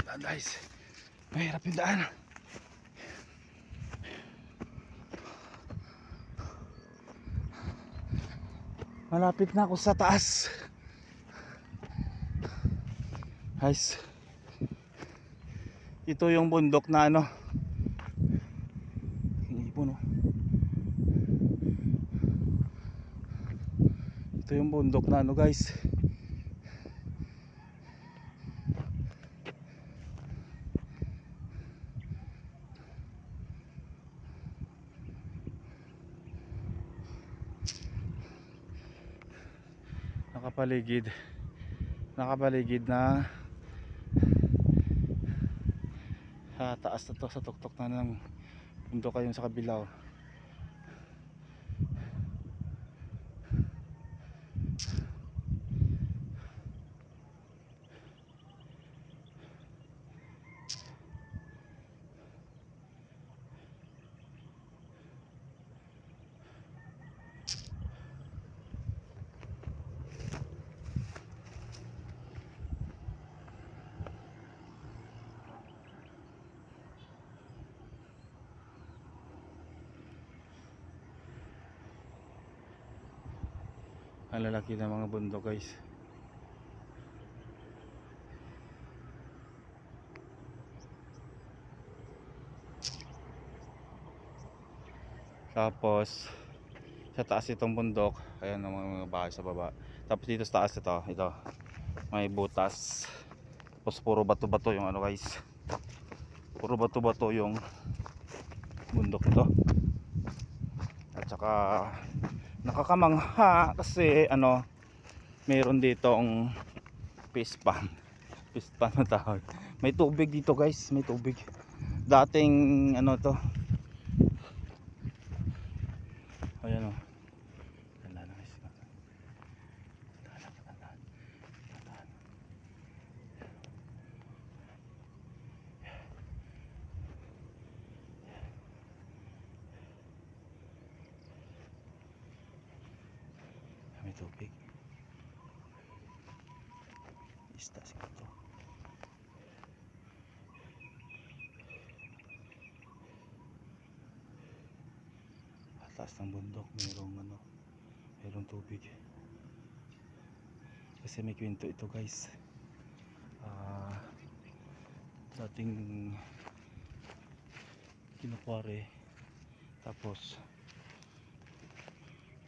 Daan guys, mahirap yung daan. Malapit na ako sa taas guys. Ito yung bundok na ano, ibon oh. Ito yung bundok na ano guys. Nakapaligid na taas na to, sa tuktok na ng bundok kayong sa kabila oh. Ang lalaki ng mga bundok guys. Tapos sa taas itong bundok, ayan ang mga bahay sa baba. Tapos dito sa taas ito may butas. Tapos puro bato-bato yung ano guys. Puro bato-bato yung bundok ito. At saka nakakamangha kasi ano, mayroon ditong fish pond na tawag. May tubig dito guys, may tubig. Dating ano to, ayan o. May tubig. Isda siguro to. Taas ng bundok mayroong tubig. Kasi may kwento ito guys. Dating kinukwari, tapos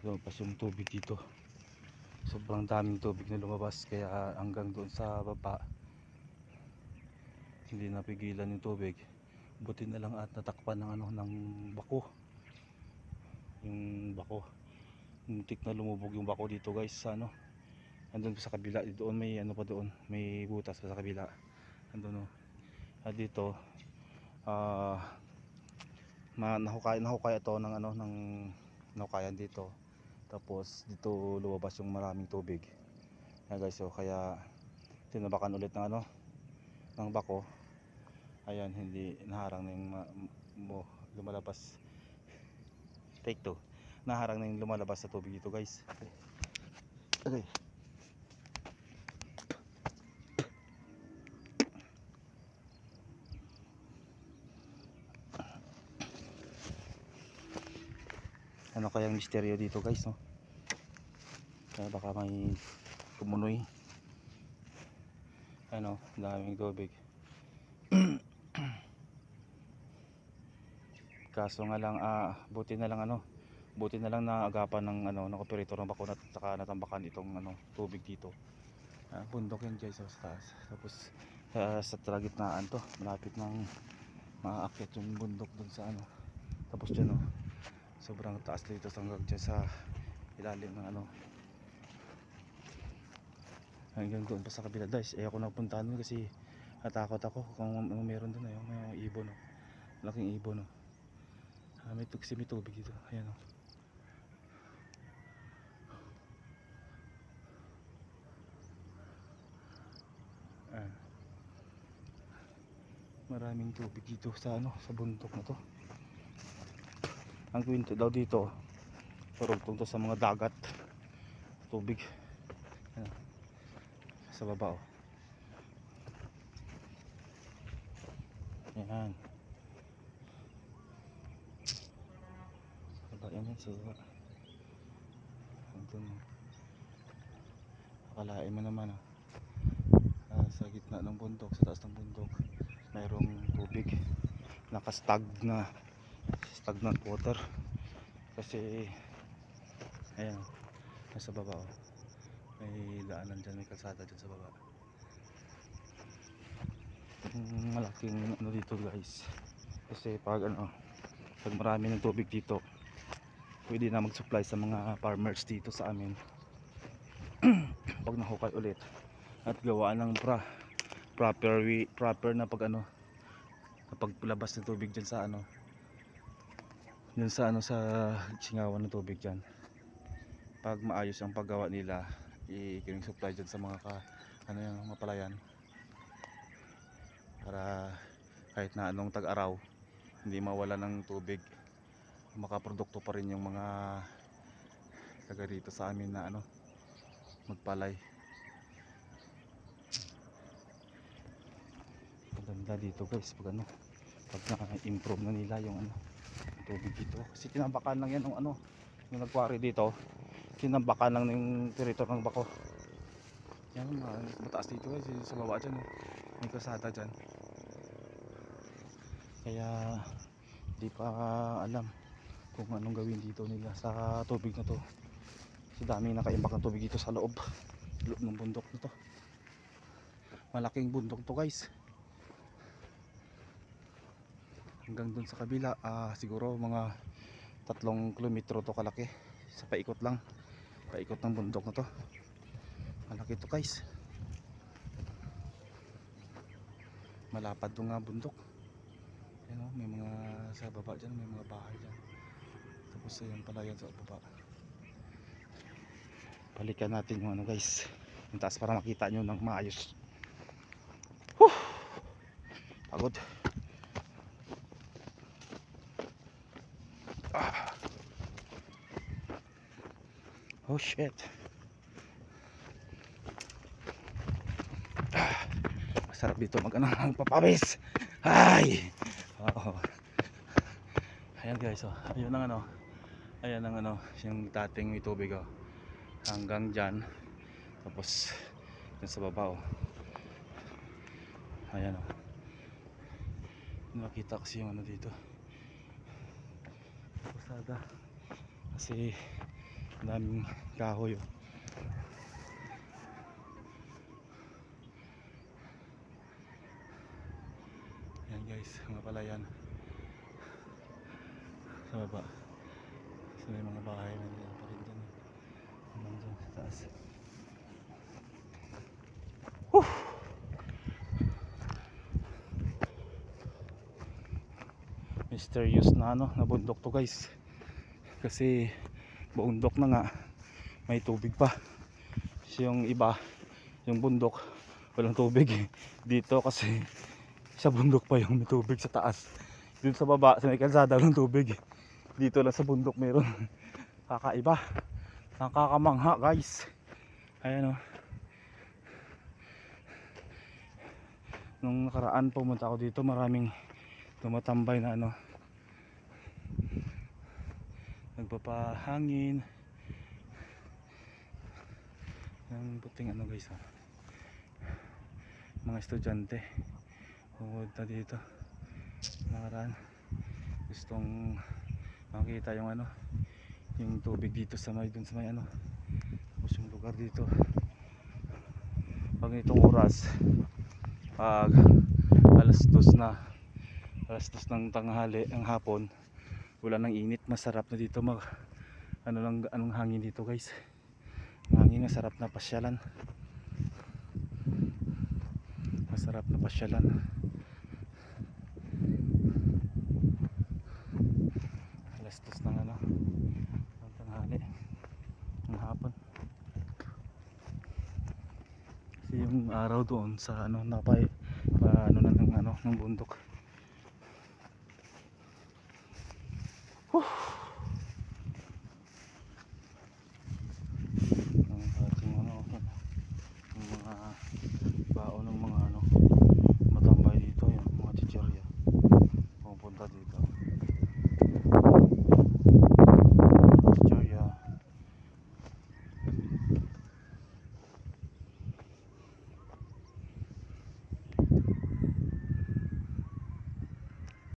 lumabas yung tubig dito. Sobrang daming tubig na lumabas, kaya hanggang doon sa baba hindi napigilan yung tubig. Buti na lang at natakpan ng ano, ng bako. Yung bako, muntik na lumubog yung bako dito guys sa ano, andun pa sa kabila. Doon may ano pa, doon may butas pa sa kabila, andun oh. At dito nahukay ito ng ano, ng nahukayan dito. Tapos dito lumabas yung maraming tubig. Ayan guys, so kaya tinabakan ulit ng ano, ng bako. Ayan, hindi naharang na yung lumalabas. Take 2. Naharang na yung lumalabas sa tubig dito guys. Okay. Ano kayang misteryo dito guys, no? Kaya baka may tumunoy. Ano, daming tubig. Kaso nga lang buti na lang naagapan ng ano, ng operator ng bako at saka natambakan itong ano, tubig dito. Bundok yan guys, sa taas. Tapos sa kalagitnaan to, malapit nang maakyat yung bundok dun sa ano. Tapos dyan oh, sobrang taas dito hanggang dyan sa ilalim ng ano, hanggang doon pa sa kabila guys. Ayoko na puntahan doon kasi natakot ako kung meron doon. Ayun, may ibon oh, laking ibon oh. May tubig dito, ayan oh. Maraming tubig dito sa ano, sa bundok na to. Ang kwento daw dito, parugtong to sa mga dagat, tubig. Ayan. sa baba oh. Yan. Baba yan sa baba. Andun. Akalain mo naman sa gitna ng bundok, sa taas ng bundok, mayroong tubig. Stagnant water. Kasi ayan, nasa baba oh. May daanan dyan, may kalsada dyan sa baba. Malaking ano dito guys. Kasi pag marami ng tubig dito, pwede na mag-supply sa mga farmers dito sa amin. Pag nahukay ulit at gawa ng proper na kapag labas ng tubig dyan sa sa singawan ng tubig dyan, pag maayos ang paggawa nila, i-giving supply dyan sa mga yung mga palayan, para kahit na anong tag-araw hindi mawala ng tubig, makaprodukto pa rin yung mga taga dito sa amin na magpalay. Maganda dito guys pag na-improve na nila yung tubig dito, kasi tinambakan lang yan yung nagkwari dito, tinambakan lang yung teritoryo ng bako. Yan, mataas dito guys, sa baba dyan may kasada dyan, kaya di pa alam kung anong gawin dito nila sa tubig na to. Kasi dami nakaimbak ng tubig dito sa loob ng bundok na to. Malaking bundok to guys, hanggang dun sa kabila, siguro mga 3 kilometro to kalaki, sa paikot lang, paikot ng bundok na to. Malaki to guys, malapad to nga bundok. Ayan, may mga sa baba dyan, may mga bahay dyan, tapos ayan pala yan sa baba. Balikan natin yung guys, yung taas, para makita nyo ng maayos. Pagod. Oh shit. Masarap dito magpapawis. Ay. Ayan guys, ayun ang ayan ang yung dating may tubig hanggang dyan, tapos dyan sa baba ayan nakita kasi yung dito pasada, kasi daming kahoy Ayan guys, mga palayan sa baba, so may mga bahay na nila pa rin dyan hanggang dyan sa taas. Mysterious na na bundok to guys, kasi bundok na nga, may tubig pa. Yung iba, yung bundok walang tubig dito kasi sa bundok pa yung may tubig sa taas. Dito sa baba, sa may kalsada walang tubig, dito lang sa bundok meron. Kakaiba, nakakamangha guys. Ayan nung nakaraan pumunta ako dito, maraming tumatambay na nagpapahangin ng puting guys mga estudyante pumunta dito nakaraan, gustong makita yung yung tubig dito sa may tapos yung lugar dito pag itong oras, pag alas 2 ng tanghali, ang hapon, wala nang init, masarap na dito anong hangin dito guys, hangin, masarap na pasyalan, masarap na pasyalan. Alas 2 ng ng tanghali, ng hapon, kasi yung araw doon sa ng bundok